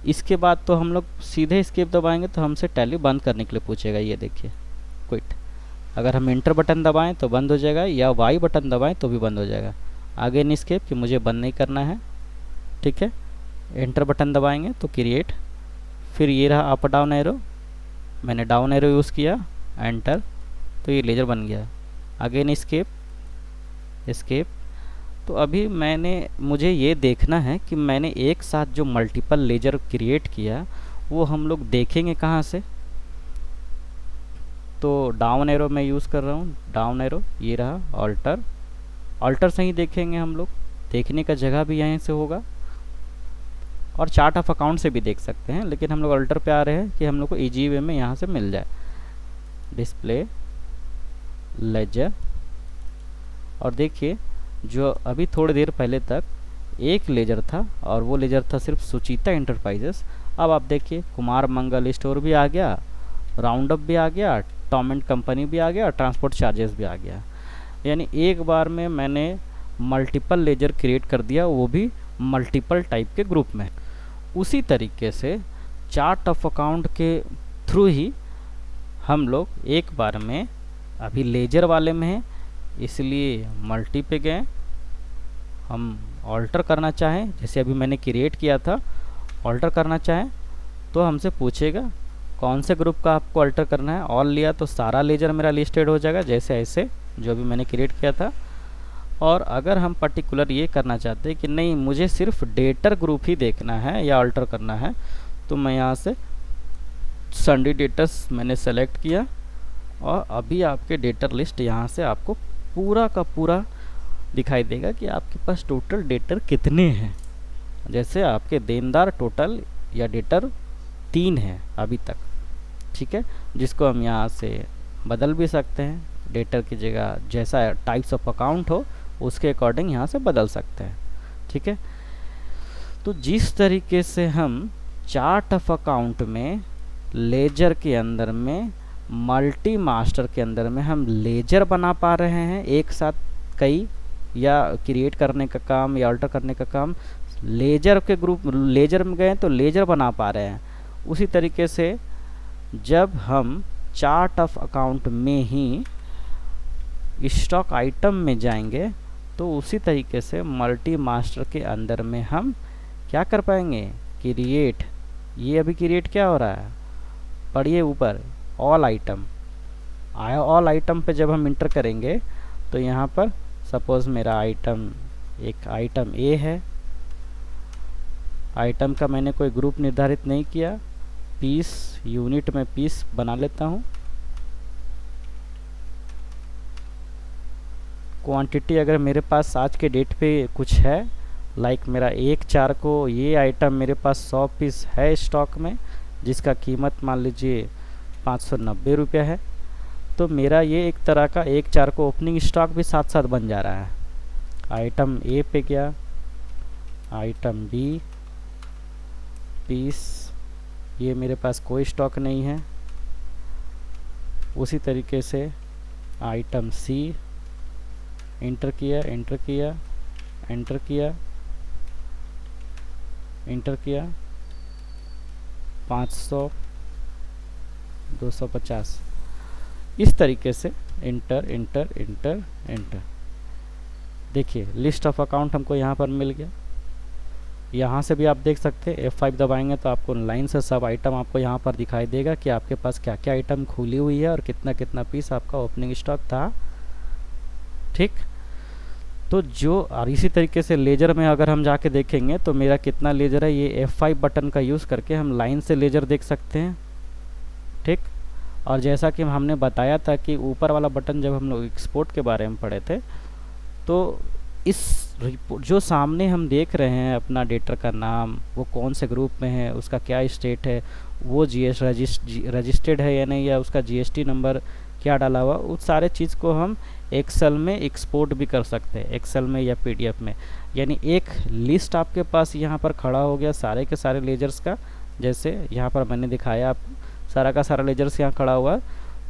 इसके बाद तो हम लोग सीधे एस्केप दबाएंगे तो हमसे टैली बंद करने के लिए पूछेगा। ये देखिए क्विट। अगर हम एंटर बटन दबाएं तो बंद हो जाएगा, या वाई बटन दबाएं तो भी बंद हो जाएगा। आगे इन एस्केप कि मुझे बंद नहीं करना है, ठीक है। एंटर बटन दबाएंगे तो क्रिएट, फिर ये रहा अप डाउन एरो, मैंने डाउन एरो यूज़ किया, एंटर, तो ये लेजर बन गया। Again escape escape. तो अभी मुझे ये देखना है कि मैंने एक साथ जो मल्टीपल लेजर क्रिएट किया वो हम लोग देखेंगे कहाँ से। तो डाउन एरो मैं यूज़ कर रहा हूँ, डाउन एरो, ये रहा ऑल्टर। ऑल्टर से ही देखेंगे हम लोग, देखने का जगह भी यहीं से होगा और चार्ट ऑफ अकाउंट से भी देख सकते हैं, लेकिन हम लोग ऑल्टर पे आ रहे हैं कि हम लोग को इजी वे में यहाँ से मिल जाए। Display ledger. और देखिए जो अभी थोड़ी देर पहले तक एक लेजर था और वो लेजर था सिर्फ सुचिता इंटरप्राइजेस, अब आप देखिए कुमार मंगल स्टोर भी आ गया, राउंड अप भी आ गया, टॉम एंड कंपनी भी आ गया, ट्रांसपोर्ट चार्जेस भी आ गया। यानी एक बार में मैंने मल्टीपल लेजर क्रिएट कर दिया, वो भी मल्टीपल टाइप के ग्रुप में। उसी तरीके से चार्ट ऑफ अकाउंट के थ्रू ही हम लोग एक बार में, अभी लेजर वाले में है इसलिए मल्टी पे गए, हम ऑल्टर करना चाहें, जैसे अभी मैंने क्रिएट किया था, ऑल्टर करना चाहें तो हमसे पूछेगा कौन से ग्रुप का आपको अल्टर करना है। ऑल लिया तो सारा लेजर मेरा लिस्टेड हो जाएगा जैसे ऐसे जो भी मैंने क्रिएट किया था। और अगर हम पर्टिकुलर ये करना चाहते हैं कि नहीं मुझे सिर्फ डेटर ग्रुप ही देखना है या अल्टर करना है, तो मैं यहाँ से संडे डेटर्स मैंने सेलेक्ट किया और अभी आपके डेटर लिस्ट यहाँ से आपको पूरा का पूरा दिखाई देगा कि आपके पास टोटल डेटर कितने हैं। जैसे आपके देनदार टोटल या डेटर 3 है अभी तक, ठीक है, जिसको हम यहाँ से बदल भी सकते हैं, डेटर की जगह जैसा टाइप्स ऑफ अकाउंट हो उसके अकॉर्डिंग यहाँ से बदल सकते हैं, ठीक है। तो जिस तरीके से हम चार्ट ऑफ अकाउंट में लेजर के अंदर में मल्टी मास्टर के अंदर में हम लेजर बना पा रहे हैं एक साथ कई, या क्रिएट करने का काम या अल्टर करने का काम लेजर के ग्रुप लेजर में गए तो लेजर बना पा रहे हैं, उसी तरीके से जब हम चार्ट ऑफ अकाउंट में ही स्टॉक आइटम में जाएंगे तो उसी तरीके से मल्टी मास्टर के अंदर में हम क्या कर पाएंगे, क्रिएट। ये अभी क्रिएट क्या हो रहा है, पढ़िए ऊपर ऑल आइटम आया, ऑल आइटम पे जब हम इंटर करेंगे तो यहाँ पर सपोज़ मेरा आइटम एक आइटम ए है, आइटम का मैंने कोई ग्रुप निर्धारित नहीं किया, पीस यूनिट में पीस बना लेता हूँ। क्वांटिटी अगर मेरे पास आज के डेट पे कुछ है, लाइक मेरा 1/4 को ये आइटम मेरे पास 100 पीस है स्टॉक में जिसका कीमत मान लीजिए 590 रुपये है, तो मेरा ये एक तरह का 1/4 को ओपनिंग स्टॉक भी साथ साथ बन जा रहा है। आइटम ए पे गया, आइटम बी पीस, ये मेरे पास कोई स्टॉक नहीं है। उसी तरीके से आइटम सी इंटर किया, एंटर किया, एंटर किया, इंटर किया, 500 250, इस तरीके से इंटर इंटर इंटर इंटर। देखिए लिस्ट ऑफ अकाउंट हमको यहाँ पर मिल गया। यहाँ से भी आप देख सकते हैं F5 दबाएंगे तो आपको लाइन से सब आइटम आपको यहाँ पर दिखाई देगा कि आपके पास क्या क्या आइटम खुली हुई है और कितना कितना पीस आपका ओपनिंग स्टॉक था, ठीक। तो जो और इसी तरीके से लेजर में अगर हम जाके देखेंगे तो मेरा कितना लेजर है, ये F5 बटन का यूज़ करके हम लाइन से लेजर देख सकते हैं, ठीक। और जैसा कि हमने बताया था कि ऊपर वाला बटन जब हम लोग एक्सपोर्ट के बारे में पढ़े थे, तो इस रिपोर्ट जो सामने हम देख रहे हैं अपना डेटर का नाम, वो कौन से ग्रुप में है, उसका क्या स्टेट है, वो रजिस्टर्ड है या नहीं, या उसका GST नंबर क्या डाला हुआ, उस सारे चीज़ को हम एक्सेल में एक्सपोर्ट भी कर सकते हैं, एक्सेल में या PDF में। यानी एक लिस्ट आपके पास यहाँ पर खड़ा हो गया सारे के सारे लेजर्स का, जैसे यहाँ पर मैंने दिखाया आपको सारा का सारा लेजर्स यहाँ खड़ा हुआ है।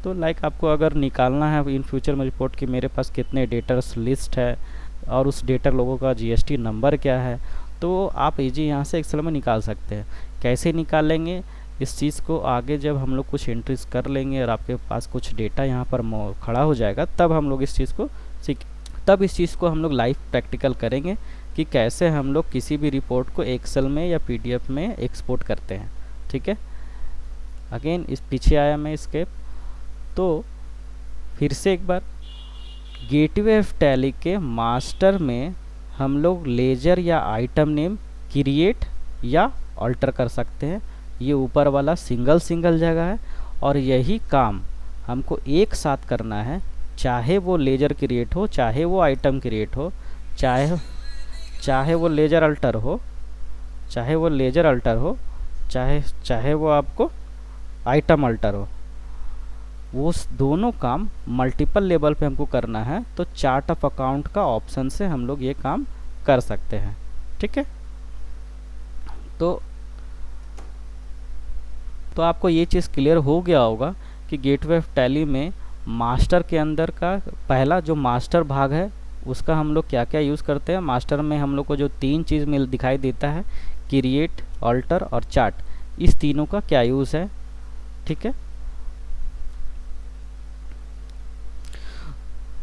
तो लाइक आपको अगर निकालना है इन फ्यूचर में रिपोर्ट कि मेरे पास कितने डेटर्स लिस्ट है और उस डेटर लोगों का GST नंबर क्या है, तो आप इजी यहाँ से एक्सेल में निकाल सकते हैं। कैसे निकालेंगे इस चीज़ को आगे जब हम लोग कुछ एंट्रीज कर लेंगे और आपके पास कुछ डेटा यहाँ पर खड़ा हो जाएगा, तब हम लोग इस चीज़ को तब इस चीज़ को हम लोग लाइव प्रैक्टिकल करेंगे कि कैसे हम लोग किसी भी रिपोर्ट को एक्सेल में या PDF में एक्सपोर्ट करते हैं, ठीक है। अगेन इस पीछे आया मैं इसके, तो फिर से एक बार गेटवे ऑफ टैली के मास्टर में हम लोग लेजर या आइटम नेम क्रिएट या अल्टर कर सकते हैं। ये ऊपर वाला सिंगल जगह है और यही काम हमको एक साथ करना है, चाहे वो लेजर क्रिएट हो, चाहे वो आइटम क्रिएट हो, चाहे वो लेजर अल्टर हो, चाहे वो आपको आइटम अल्टर हो। वो दोनों काम मल्टीपल लेवल पे हमको करना है, तो चार्ट ऑफ अकाउंट का ऑप्शन से हम लोग ये काम कर सकते हैं। ठीक है, तो आपको ये चीज़ क्लियर हो गया होगा कि गेटवे ऑफ टैली में मास्टर के अंदर का पहला जो मास्टर भाग है उसका हम लोग क्या क्या यूज़ करते हैं। मास्टर में हम लोग को जो तीन चीज़ मिल दिखाई देता है, क्रिएट, ऑल्टर और चार्ट, इस तीनों का क्या यूज़ है। ठीक है,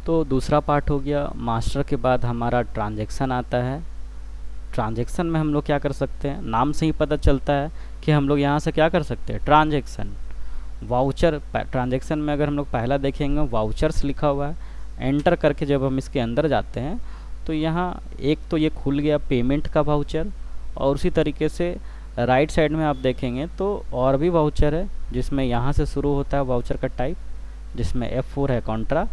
तो दूसरा पार्ट हो गया। मास्टर के बाद हमारा ट्रांजैक्शन आता है। ट्रांजैक्शन में हम लोग क्या कर सकते हैं, नाम से ही पता चलता है कि हम लोग यहाँ से क्या कर सकते हैं, ट्रांजैक्शन। वाउचर, ट्रांजैक्शन में अगर हम लोग पहला देखेंगे वाउचर्स लिखा हुआ है, एंटर करके जब हम इसके अंदर जाते हैं तो यहाँ एक तो ये खुल गया पेमेंट का वाउचर, और उसी तरीके से राइट साइड में आप देखेंगे तो और भी वाउचर है, जिसमें यहाँ से शुरू होता है वाउचर का टाइप, जिसमें F4 है कॉन्ट्रा।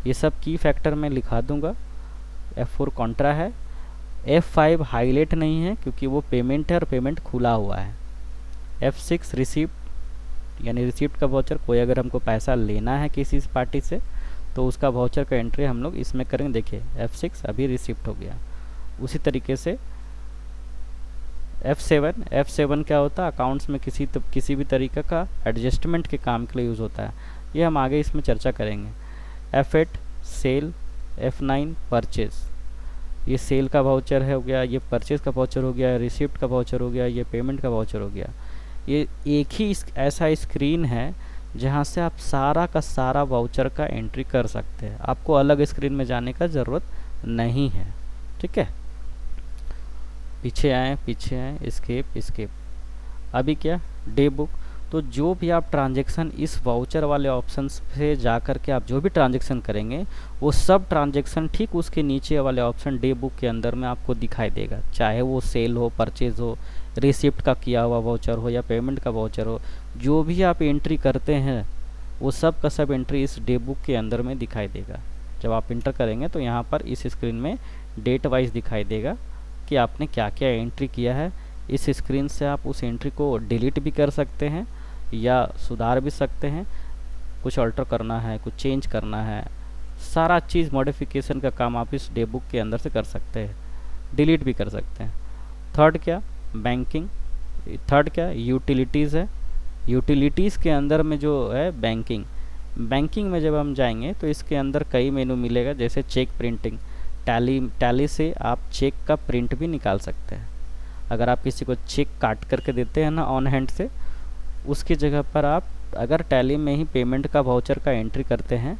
ये सब की फैक्टर में लिखा दूंगा। F4 कॉन्ट्रा है, F5 हाईलाइट नहीं है क्योंकि वो पेमेंट है और पेमेंट खुला हुआ है। F6 रिसिप्ट, यानी रिसिप्ट का वाउचर, कोई अगर हमको पैसा लेना है किसी पार्टी से तो उसका वाउचर का एंट्री हम लोग इसमें करेंगे। देखिए F6 अभी रिसिप्ट हो गया। उसी तरीके से F7 क्या होता है, अकाउंट्स में किसी भी तरीके का एडजस्टमेंट के काम के लिए यूज़ होता है, ये हम आगे इसमें चर्चा करेंगे। F8 सेल, F9 परचेज, ये सेल का वाउचर है हो गया, ये परचेज का वाउचर हो गया, रिसिप्ट का वाउचर हो गया, ये पेमेंट का वाउचर हो गया। ये एक ही ऐसा स्क्रीन है जहाँ से आप सारा का सारा वाउचर का एंट्री कर सकते हैं, आपको अलग स्क्रीन में जाने का ज़रूरत नहीं है। ठीक है, पीछे आए, एस्केप। अभी क्या, डे बुक। तो जो भी आप ट्रांजैक्शन इस वाउचर वाले ऑप्शन से जा कर के आप जो भी ट्रांजैक्शन करेंगे वो सब ट्रांजैक्शन ठीक उसके नीचे वाले ऑप्शन डे बुक के अंदर में आपको दिखाई देगा, चाहे वो सेल हो, परचेज हो, रिसिप्ट का किया हुआ वाउचर हो या पेमेंट का वाउचर हो। जो भी आप एंट्री करते हैं वो सब का सब एंट्री इस डे बुक के अंदर में दिखाई देगा। जब आप इंटर करेंगे तो यहाँ पर इस स्क्रीन में डेट वाइज दिखाई देगा कि आपने क्या क्या एंट्री किया है। इस स्क्रीन से आप उस एंट्री को डिलीट भी कर सकते हैं या सुधार भी सकते हैं, कुछ अल्टर करना है, कुछ चेंज करना है, सारा चीज़ मॉडिफिकेशन का काम आप इस डे बुक के अंदर से कर सकते हैं, डिलीट भी कर सकते हैं। थर्ड क्या, बैंकिंग। थर्ड क्या, यूटिलिटीज़ है। यूटिलिटीज़ के अंदर में जो है बैंकिंग में जब हम जाएंगे तो इसके अंदर कई मेनू मिलेगा, जैसे चेक प्रिंटिंग। टैली से आप चेक का प्रिंट भी निकाल सकते हैं। अगर आप किसी को चेक काट करके देते हैं ना ऑन हैंड से, उसकी जगह पर आप अगर टैली में ही पेमेंट का वाउचर का एंट्री करते हैं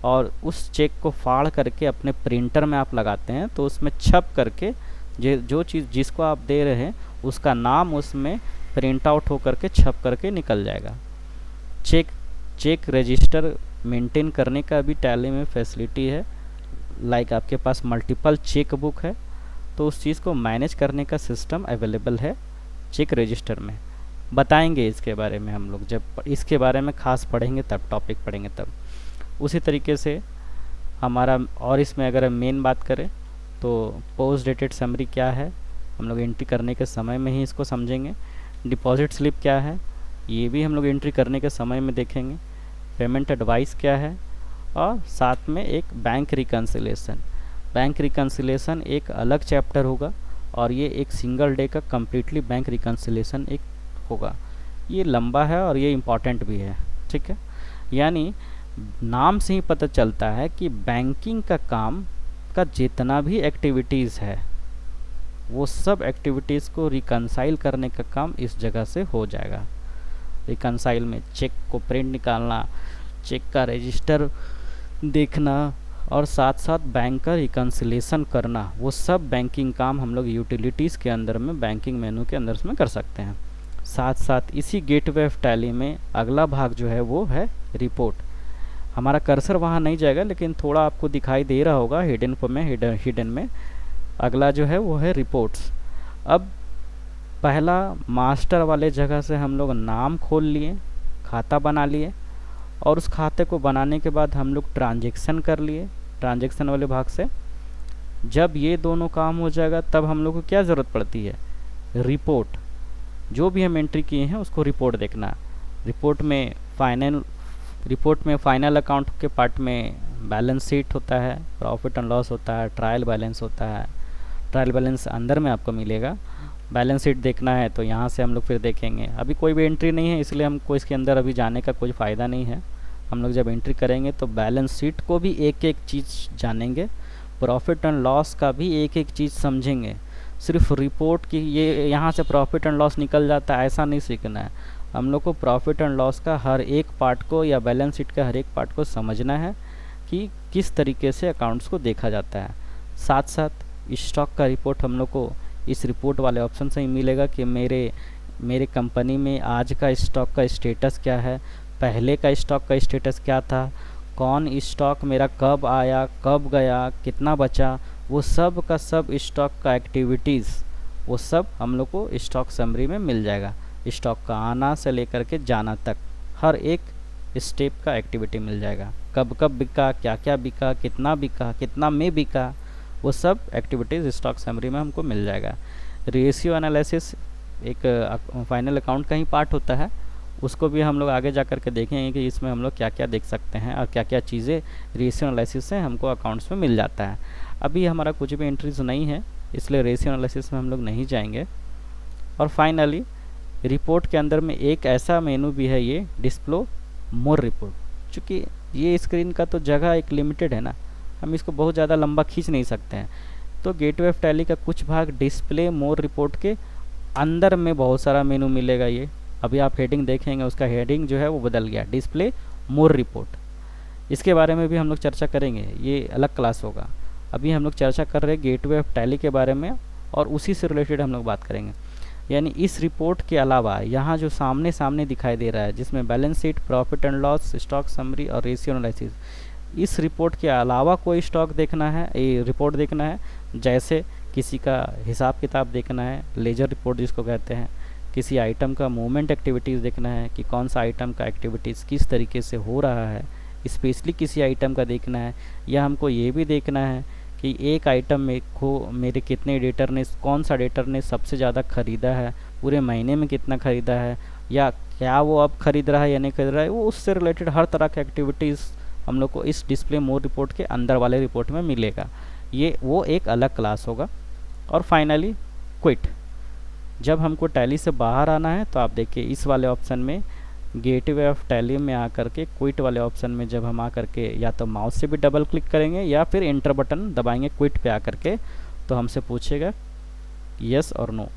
और उस चेक को फाड़ करके अपने प्रिंटर में आप लगाते हैं तो उसमें छप करके जो चीज़ जिसको आप दे रहे हैं उसका नाम उसमें प्रिंट आउट हो करके छप करके निकल जाएगा। चेक रजिस्टर मेंटेन करने का भी टैली में फैसिलिटी है। लाइक आपके पास मल्टीपल चेक बुक है तो उस चीज़ को मैनेज करने का सिस्टम अवेलेबल है चेक रजिस्टर में। बताएंगे इसके बारे में हम लोग, जब इसके बारे में खास पढ़ेंगे तब, टॉपिक पढ़ेंगे तब। उसी तरीके से हमारा, और इसमें अगर मेन बात करें तो पोस्ट डेटेड समरी क्या है, हम लोग एंट्री करने के समय में ही इसको समझेंगे। डिपॉजिट स्लिप क्या है, ये भी हम लोग एंट्री करने के समय में देखेंगे। पेमेंट एडवाइस क्या है, और साथ में एक बैंक रिकन्सिलेशन। बैंक रिकन्सिलेशन एक अलग चैप्टर होगा और ये एक सिंगल डे का कम्प्लीटली बैंक रिकन्सिलेशन एक होगा। ये लंबा है और ये इम्पॉर्टेंट भी है। ठीक है, यानी नाम से ही पता चलता है कि बैंकिंग का काम का जितना भी एक्टिविटीज़ है वो सब एक्टिविटीज़ को रिकन्साइल करने का काम इस जगह से हो जाएगा। रिकन्साइल में चेक को प्रिंट निकालना, चेक का रजिस्टर देखना और साथ साथ बैंक का रिकन्सिलेशन करना, वो सब बैंकिंग काम हम लोग यूटिलिटीज़ के अंदर में बैंकिंग मेनू के अंदर में कर सकते हैं। साथ साथ इसी गेटवे ऑफ टैली में अगला भाग जो है वो है रिपोर्ट। हमारा कर्सर वहाँ नहीं जाएगा लेकिन थोड़ा आपको दिखाई दे रहा होगा हिडन में अगला जो है वो है रिपोर्ट्स। अब पहला मास्टर वाले जगह से हम लोग नाम खोल लिए, खाता बना लिए और उस खाते को बनाने के बाद हम लोग ट्रांजैक्शन कर लिए ट्रांजैक्शन वाले भाग से। जब ये दोनों काम हो जाएगा तब हम लोग को क्या ज़रूरत पड़ती है, रिपोर्ट। जो भी हम एंट्री किए हैं उसको रिपोर्ट देखना। रिपोर्ट में रिपोर्ट में फाइनल अकाउंट के पार्ट में बैलेंस शीट होता है, प्रॉफिट एंड लॉस होता है, ट्रायल बैलेंस होता है। ट्रायल बैलेंस अंदर में आपको मिलेगा। बैलेंस शीट देखना है तो यहाँ से हम लोग फिर देखेंगे। अभी कोई भी एंट्री नहीं है, इसलिए हमको इसके अंदर अभी जाने का कोई फ़ायदा नहीं है। हम लोग जब एंट्री करेंगे तो बैलेंस शीट को भी एक एक चीज़ जानेंगे, प्रॉफिट एंड लॉस का भी एक एक चीज़ समझेंगे। सिर्फ रिपोर्ट की ये यहाँ से प्रॉफिट एंड लॉस निकल जाता है ऐसा नहीं सीखना है। हम लोग को प्रॉफिट एंड लॉस का हर एक पार्ट को या बैलेंस शीट का हर एक पार्ट को समझना है कि किस तरीके से अकाउंट्स को देखा जाता है। साथ साथ स्टॉक का रिपोर्ट हम लोग को इस रिपोर्ट वाले ऑप्शन से ही मिलेगा कि मेरे कंपनी में आज का स्टॉक का स्टेटस क्या है, पहले का स्टॉक का स्टेटस क्या था, कौन स्टॉक मेरा कब आया, कब गया, कितना बचा, वो सब का सब स्टॉक का एक्टिविटीज़ वो सब हम लोग को स्टॉक समरी में मिल जाएगा। स्टॉक का आना से लेकर के जाना तक हर एक स्टेप का एक्टिविटी मिल जाएगा। कब कब बिका, क्या क्या बिका, कितना में बिका, वो सब एक्टिविटीज़ स्टॉक समरी में हमको मिल जाएगा। रेशियो एनालिसिस एक फाइनल अकाउंट का ही पार्ट होता है, उसको भी हम लोग आगे जा कर के देखेंगे कि इसमें हम लोग क्या क्या देख सकते हैं और क्या क्या चीज़ें रेशियो एनालिसिस से हमको अकाउंट्स में मिल जाता है। अभी हमारा कुछ भी एंट्रीज नहीं है, इसलिए रेशियो एनालिसिस में हम लोग नहीं जाएंगे। और फाइनली रिपोर्ट के अंदर में एक ऐसा मेनू भी है, ये डिस्प्ले मोर रिपोर्ट। चूँकि ये स्क्रीन का तो जगह एक लिमिटेड है ना, हम इसको बहुत ज़्यादा लंबा खींच नहीं सकते हैं, तो गेटवे ऑफ टैली का कुछ भाग डिस्प्ले मोर रिपोर्ट के अंदर में बहुत सारा मेनू मिलेगा। ये अभी आप हेडिंग देखेंगे, उसका हेडिंग जो है वो बदल गया, डिस्प्ले मोर रिपोर्ट। इसके बारे में भी हम लोग चर्चा करेंगे, ये अलग क्लास होगा। अभी हम लोग चर्चा कर रहे हैं गेटवे ऑफ टैली के बारे में, और उसी से रिलेटेड हम लोग बात करेंगे। यानी इस रिपोर्ट के अलावा यहाँ जो सामने सामने दिखाई दे रहा है, जिसमें balance sheet, profit and loss, stock summary और रेशियो एनालिसिस, इस रिपोर्ट के अलावा कोई स्टॉक देखना है, ये रिपोर्ट देखना है, जैसे किसी का हिसाब किताब देखना है, लेजर रिपोर्ट जिसको कहते हैं, किसी आइटम का मूवमेंट एक्टिविटीज़ देखना है कि कौन सा आइटम का एक्टिविटीज़ किस तरीके से हो रहा है, स्पेशली किसी आइटम का देखना है, या हमको ये भी देखना है कि एक आइटम में मेरे कितने डेटर ने, कौन सा डेटर ने सबसे ज़्यादा ख़रीदा है, पूरे महीने में कितना ख़रीदा है, या क्या वो अब ख़रीद रहा है या नहीं खरीद रहा है, वो उससे रिलेटेड हर तरह की एक्टिविटीज़ हम लोग को इस डिस्प्ले मोर रिपोर्ट के अंदर वाले रिपोर्ट में मिलेगा। ये वो एक अलग क्लास होगा। और फाइनली क्विट, जब हमको टैली से बाहर आना है तो आप देखिए इस वाले ऑप्शन में गेटवे ऑफ टैली में आकर के क्विट वाले ऑप्शन में जब हम आकर के या तो माउस से भी डबल क्लिक करेंगे या फिर एंटर बटन दबाएंगे क्विट पे आकर के, तो हमसे पूछेगा यस और नो।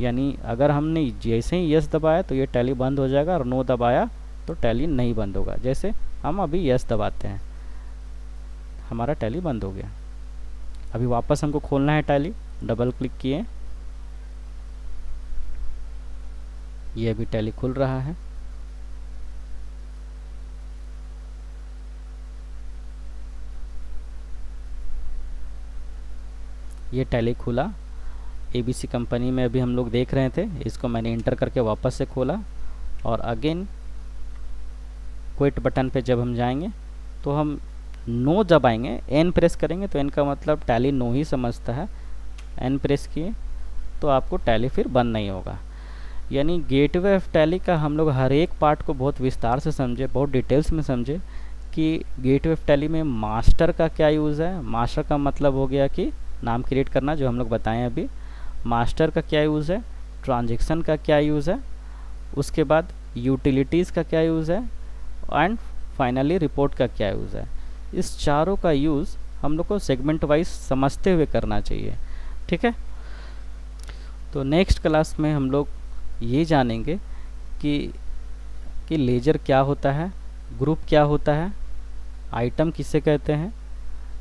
यानी अगर हमने जैसे ही यस दबाया तो ये टैली बंद हो जाएगा, और नो दबाया तो टैली नहीं बंद होगा। जैसे हम अभी यस दबाते हैं, हमारा टैली बंद हो गया। अभी वापस हमको खोलना है टैली, डबल क्लिक किए, ये अभी टैली खुल रहा है। ये टैली खुला, एबीसी कंपनी में अभी हम लोग देख रहे थे, इसको मैंने इंटर करके वापस से खोला, और अगेन क्विट बटन पे जब हम जाएंगे तो हम नो दबाएंगे, एन प्रेस करेंगे तो एन का मतलब टैली नो ही समझता है, एन प्रेस किए तो आपको टैली फिर बंद नहीं होगा। यानी गेटवे ऑफ टैली का हम लोग हर एक पार्ट को बहुत विस्तार से समझे, बहुत डिटेल्स में समझे कि गेटवे ऑफ टैली में मास्टर का क्या यूज़ है। मास्टर का मतलब हो गया कि नाम क्रिएट करना, जो हम लोग बताएं अभी। मास्टर का क्या यूज़ है, ट्रांजैक्शन का क्या यूज़ है, उसके बाद यूटिलिटीज़ का क्या यूज़ है, एंड फाइनली रिपोर्ट का क्या यूज़ है। इस चारों का यूज़ हम लोग को सेगमेंट वाइज समझते हुए करना चाहिए, ठीक है। तो नेक्स्ट क्लास में हम लोग ये जानेंगे कि लेजर क्या होता है, ग्रुप क्या होता है, आइटम किसे कहते हैं।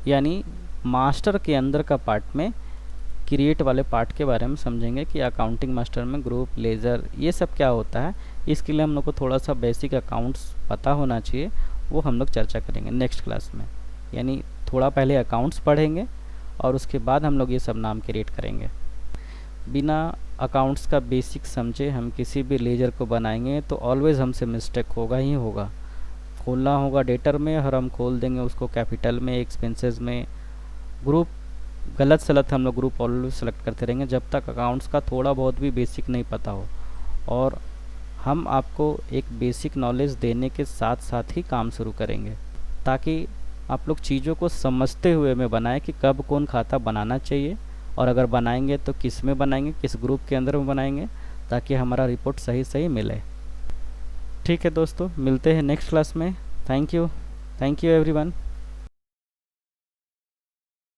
यानी मास्टर के अंदर का पार्ट में क्रिएट वाले पार्ट के बारे में समझेंगे कि अकाउंटिंग मास्टर में ग्रुप, लेजर, ये सब क्या होता है। इसके लिए हम लोग को थोड़ा सा बेसिक अकाउंट्स पता होना चाहिए, वो हम लोग चर्चा करेंगे नेक्स्ट क्लास में। यानी थोड़ा पहले अकाउंट्स पढ़ेंगे और उसके बाद हम लोग ये सब नाम क्रिएट करेंगे। बिना अकाउंट्स का बेसिक समझे हम किसी भी लेजर को बनाएंगे तो ऑलवेज़ हमसे मिस्टेक होगा ही होगा। खोलना होगा डेटर में और हम खोल देंगे उसको कैपिटल में, एक्सपेंसेस में। ग्रुप गलत सलत हम लोग ग्रुप ऑलवेज सेलेक्ट करते रहेंगे जब तक अकाउंट्स का थोड़ा बहुत भी बेसिक नहीं पता हो। और हम आपको एक बेसिक नॉलेज देने के साथ साथ ही काम शुरू करेंगे, ताकि आप लोग चीज़ों को समझते हुए में बनाएं कि कब कौन खाता बनाना चाहिए, और अगर बनाएंगे तो किस में बनाएंगे, किस ग्रुप के अंदर में बनाएंगे, ताकि हमारा रिपोर्ट सही सही मिले। ठीक है दोस्तों, मिलते हैं नेक्स्ट क्लास में। Thank you everyone.